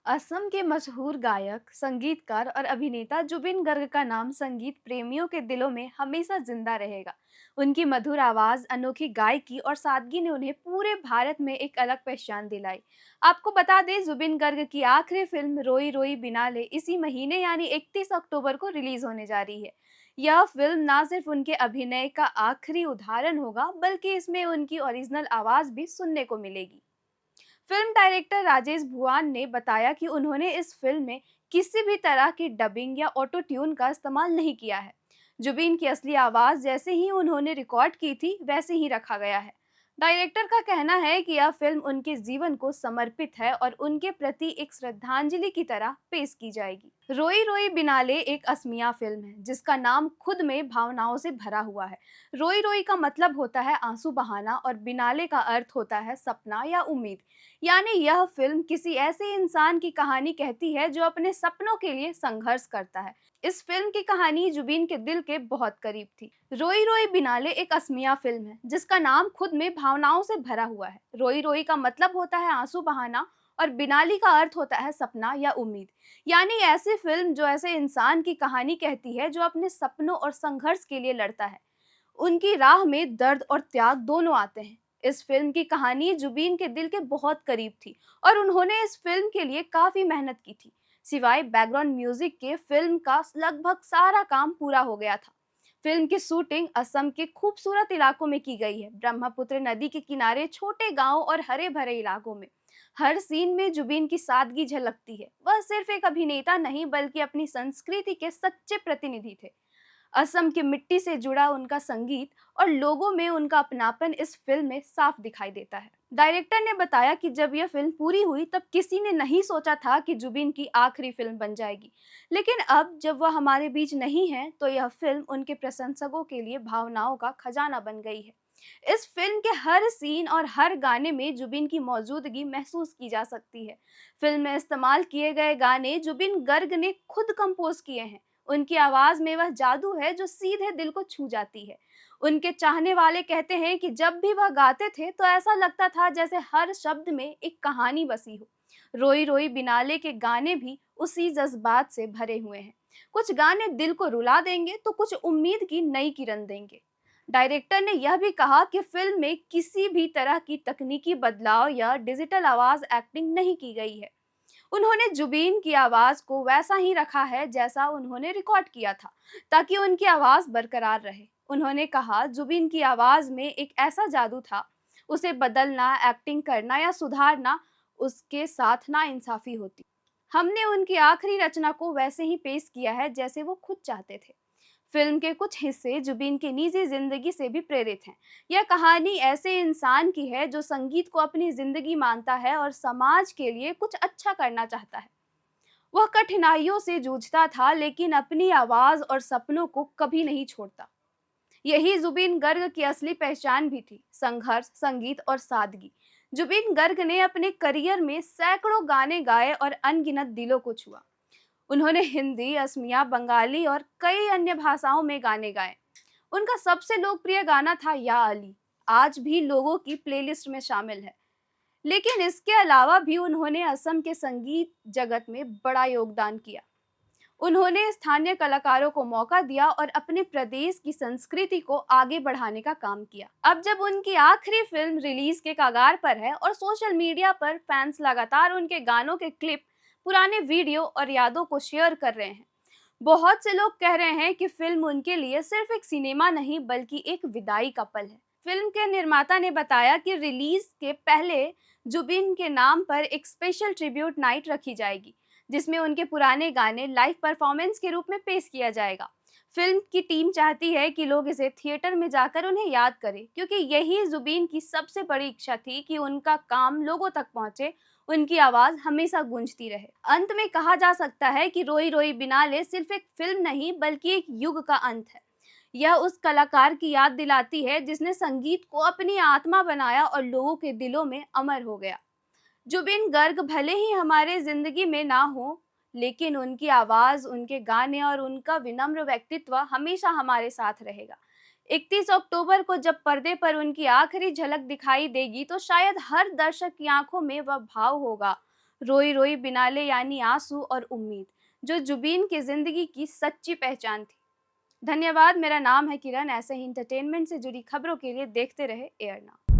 असम के मशहूर गायक, संगीतकार और अभिनेता जुबिन गर्ग का नाम संगीत प्रेमियों के दिलों में हमेशा जिंदा रहेगा। उनकी मधुर आवाज, अनोखी गायकी और सादगी ने उन्हें पूरे भारत में एक अलग पहचान दिलाई। आपको बता दें, जुबिन गर्ग की आखिरी फिल्म रोई रोई बिनाले इसी महीने यानी 31 अक्टूबर को रिलीज होने जा रही है। यह फिल्म ना सिर्फ उनके अभिनय का आखिरी उदाहरण होगा, बल्कि इसमें उनकी ओरिजिनल आवाज भी सुनने को मिलेगी। फिल्म डायरेक्टर राजेश भुआन ने बताया कि उन्होंने इस फिल्म में किसी भी तरह की डबिंग या ऑटो ट्यून का इस्तेमाल नहीं किया है। जुबीन की असली आवाज जैसे ही उन्होंने रिकॉर्ड की थी वैसे ही रखा गया है। डायरेक्टर का कहना है कि यह फिल्म उनके जीवन को समर्पित है और उनके प्रति एक श्रद्धांजलि की तरह पेश की जाएगी। रोई रोई बिनाले एक असमिया फिल्म है जिसका नाम खुद में भावनाओं से भरा हुआ है। रोई रोई का मतलब होता है आंसू बहाना और बिनाले का अर्थ होता है सपना या उम्मीद। यानी यह फिल्म किसी ऐसे इंसान की कहानी कहती है जो अपने सपनों के लिए संघर्ष करता है। इस फिल्म की कहानी जुबीन के दिल के बहुत करीब थी। रोई रोई बिनाले एक असमिया फिल्म है जिसका नाम खुद में भावनाओं से भरा हुआ है। रोई रोई का मतलब होता है आंसू बहाना और बिनाली का अर्थ होता है सपना या उम्मीद। यानी ऐसी फिल्म जो ऐसे इंसान की कहानी कहती है जो अपने सपनों और संघर्ष के लिए लड़ता है। उनकी राह में दर्द और त्याग दोनों आते हैं। इस फिल्म की कहानी जुबीन के दिल के बहुत करीब थी और उन्होंने इस फिल्म के लिए काफी मेहनत की थी। सिवाय बैकग्राउंड म्यूजिक के फिल्म का लगभग सारा काम पूरा हो गया था। फिल्म की शूटिंग असम के खूबसूरत इलाकों में की गई है, ब्रह्मपुत्र नदी के किनारे, छोटे गांव और हरे भरे इलाकों में। हर सीन में जुबीन की सादगी झलकती है। वह सिर्फ एक अभिनेता नहीं बल्कि अपनी संस्कृति के सच्चे प्रतिनिधि थे। असम की मिट्टी से जुड़ा उनका संगीत और लोगों में उनका अपनापन इस फिल्म में साफ दिखाई देता है। डायरेक्टर ने बताया कि जब यह फिल्म पूरी हुई तब किसी ने नहीं सोचा था कि जुबिन की आखिरी फिल्म बन जाएगी, लेकिन अब जब वह हमारे बीच नहीं है तो यह फिल्म उनके प्रशंसकों के लिए भावनाओं का खजाना बन गई है। इस फिल्म के हर सीन और हर गाने में जुबिन की मौजूदगी महसूस की जा सकती है। फिल्म में इस्तेमाल किए गए गाने जुबिन गर्ग ने खुद कंपोज किए हैं। उनकी आवाज में वह जादू है जो सीधे दिल को छू जाती है। उनके चाहने वाले कहते हैं कि जब भी वह गाते थे तो ऐसा लगता था जैसे हर शब्द में एक कहानी बसी हो। रोई रोई बिनाले के गाने भी उसी जज्बात से भरे हुए हैं। कुछ गाने दिल को रुला देंगे तो कुछ उम्मीद की नई किरण देंगे। डायरेक्टर ने यह भी कहा कि फिल्म में किसी भी तरह की तकनीकी बदलाव या डिजिटल आवाज एक्टिंग नहीं की गई है। उन्होंने जुबीन की आवाज को वैसा ही रखा है जैसा उन्होंने रिकॉर्ड किया था, ताकि उनकी आवाज बरकरार रहे। उन्होंने कहा, जुबीन की आवाज में एक ऐसा जादू था, उसे बदलना, एक्टिंग करना या सुधारना उसके साथ ना इंसाफी होती। हमने उनकी आखिरी रचना को वैसे ही पेश किया है जैसे वो खुद चाहते थे। फिल्म के कुछ हिस्से जुबिन की निजी जिंदगी से भी प्रेरित हैं। यह कहानी ऐसे इंसान की है जो संगीत को अपनी जिंदगी मानता है और समाज के लिए कुछ अच्छा करना चाहता है। वह कठिनाइयों से जूझता था लेकिन अपनी आवाज और सपनों को कभी नहीं छोड़ता। यही जुबिन गर्ग की असली पहचान भी थी, संघर्ष, संगीत और सादगी। जुबिन गर्ग ने अपने करियर में सैकड़ों गाने गाए और अनगिनत दिलों को छुआ। उन्होंने हिंदी, असमिया, बंगाली और कई अन्य भाषाओं में गाने गाए। उनका सबसे लोकप्रिय गाना था या अली, आज भी लोगों की प्लेलिस्ट में शामिल है। लेकिन इसके अलावा भी उन्होंने असम के संगीत जगत में बड़ा योगदान किया। उन्होंने स्थानीय कलाकारों को मौका दिया और अपने प्रदेश की संस्कृति को आगे बढ़ाने का काम किया। अब जब उनकी आखिरी फिल्म रिलीज के कगार पर है और सोशल मीडिया पर फैंस लगातार उनके गानों के क्लिप, पुराने वीडियो और यादों को शेयर कर रहे हैं। बहुत से लोग कह रहे हैं कि फिल्म उनके लिए सिर्फ एक सिनेमा नहीं बल्कि एक विदाई का पल है। फिल्म के निर्माता ने बताया कि रिलीज के पहले जुबिन के नाम पर एक स्पेशल ट्रिब्यूट नाइट रखी जाएगी, जिसमें उनके पुराने गाने लाइव परफॉर्मेंस के रूप में पेश किया जाएगा। फिल्म की टीम चाहती है कि लोग इसे थिएटर में जाकर उन्हें याद करें, क्योंकि यही जुबिन की सबसे बड़ी इच्छा थी कि उनका काम लोगों तक पहुंचे, उनकी आवाज हमेशा गूंजती रहे। अंत में कहा जा सकता है कि रोई रोई बिनाले सिर्फ एक फिल्म नहीं बल्कि एक युग का अंत है। यह उस कलाकार की याद दिलाती है जिसने संगीत को अपनी आत्मा बनाया और लोगों के दिलों में अमर हो गया। जुबिन गर्ग भले ही हमारे जिंदगी में ना हो, लेकिन उनकी आवाज, उनके गाने और उनका विनम्र व्यक्तित्व हमेशा हमारे साथ रहेगा। 31 अक्टूबर को जब पर्दे पर उनकी आखिरी झलक दिखाई देगी तो शायद हर दर्शक की आंखों में वह भाव होगा, रोई रोई बिनाले यानी आंसू और उम्मीद, जो जुबीन की जिंदगी की सच्ची पहचान थी। धन्यवाद। मेरा नाम है किरण। ऐसे ही इंटरटेनमेंट से जुड़ी खबरों के लिए देखते रहे एयर नाउ।